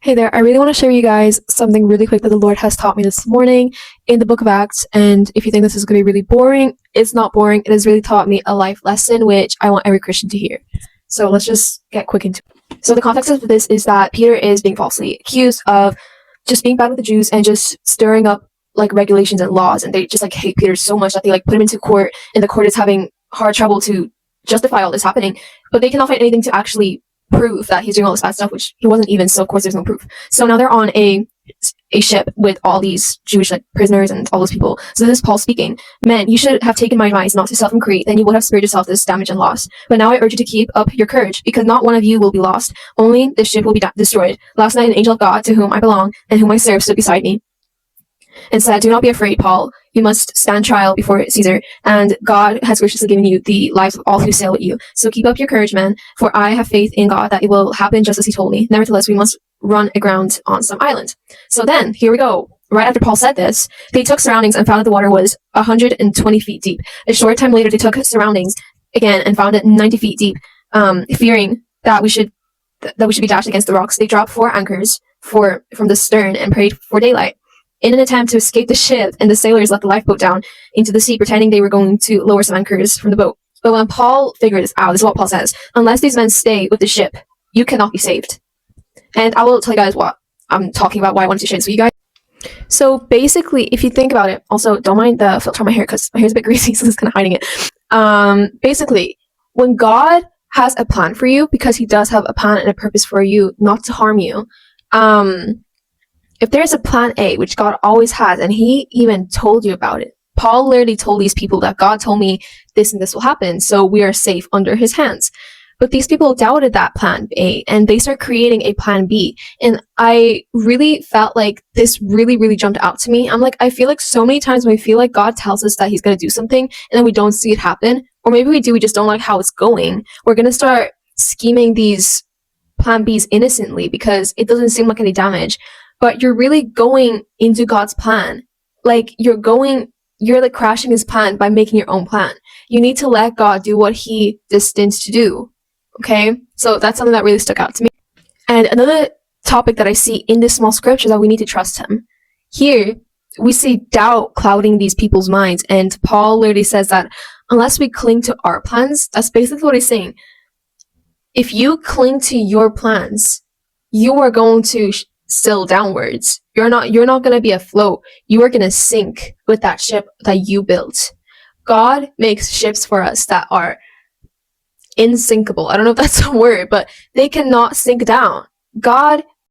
Hey there, I really want to share you guys something really quick that the Lord has taught me this morning in the book of Acts. And if you think this is going to be really boring, it's not boring. It has really taught me a life lesson, which I want every Christian to hear. So let's just get quick into it. So the context of this is that Peter is being falsely accused of just being bad with the Jews and just stirring up like regulations and laws. And they just like hate Peter so much that they like put him into court, and the court is having hard trouble to justify all this happening. But they cannot find anything to actually prove that he's doing all this bad stuff, which he wasn't even, so of course there's no proof. So now they're on a ship with all these Jewish like prisoners and all those people. So this is Paul speaking. Men, you should have taken my advice not to sail from Crete, then you would have spared yourself this damage and loss. But now I urge you to keep up your courage, because not one of you will be lost. Only this ship will be destroyed. Last night an angel of God, to whom I belong and whom I serve, stood beside me and said, "Do not be afraid, Paul. You must stand trial before Caesar, and God has graciously given you the lives of all who sail with you. So keep up your courage, man, for I have faith in God that it will happen just as he told me. Nevertheless, we must run aground on some island." So then, here we go. Right after Paul said this, they took surroundings and found that the water was 120 feet deep. A short time later, they took surroundings again and found it 90 feet deep. Fearing that we should be dashed against the rocks, they dropped 4 anchors from the stern and prayed for daylight. In an attempt to escape the ship, and the sailors let the lifeboat down into the sea, pretending they were going to lower some anchors from the boat. But when Paul figured this out, this is what Paul says: "Unless these men stay with the ship, you cannot be saved." And I will tell you guys what I'm talking about, why I wanted to share this with you guys. So basically, if you think about it, also don't mind the filter on my hair because my hair's a bit greasy, so it's kind of hiding it. Basically, when God has a plan for you, because he does have a plan and a purpose for you, not to harm you, if there's a plan A, which God always has, and he even told you about it. Paul literally told these people that God told me this and this will happen, so we are safe under his hands. But these people doubted that plan A, and they start creating a plan B. And I really felt like this really jumped out to me. I'm like, I feel like so many times when we feel like God tells us that he's going to do something, and then we don't see it happen, or maybe we do, we just don't like how it's going, we're going to start scheming these plan Bs innocently because it doesn't seem like any damage. But you're really going into God's plan. Like you're like crashing his plan by making your own plan. You need to let God do what he destined to do. Okay? So that's something that really stuck out to me. And another topic that I see in this small scripture is that we need to trust him. Here, we see doubt clouding these people's minds. And Paul literally says that unless we cling to our plans, that's basically what he's saying. If you cling to your plans, you are going to sail downwards. You're not going to be afloat. You are going to sink with that ship that you built. God makes ships for us that are insinkable. I don't know if that's a word, but they cannot sink down. God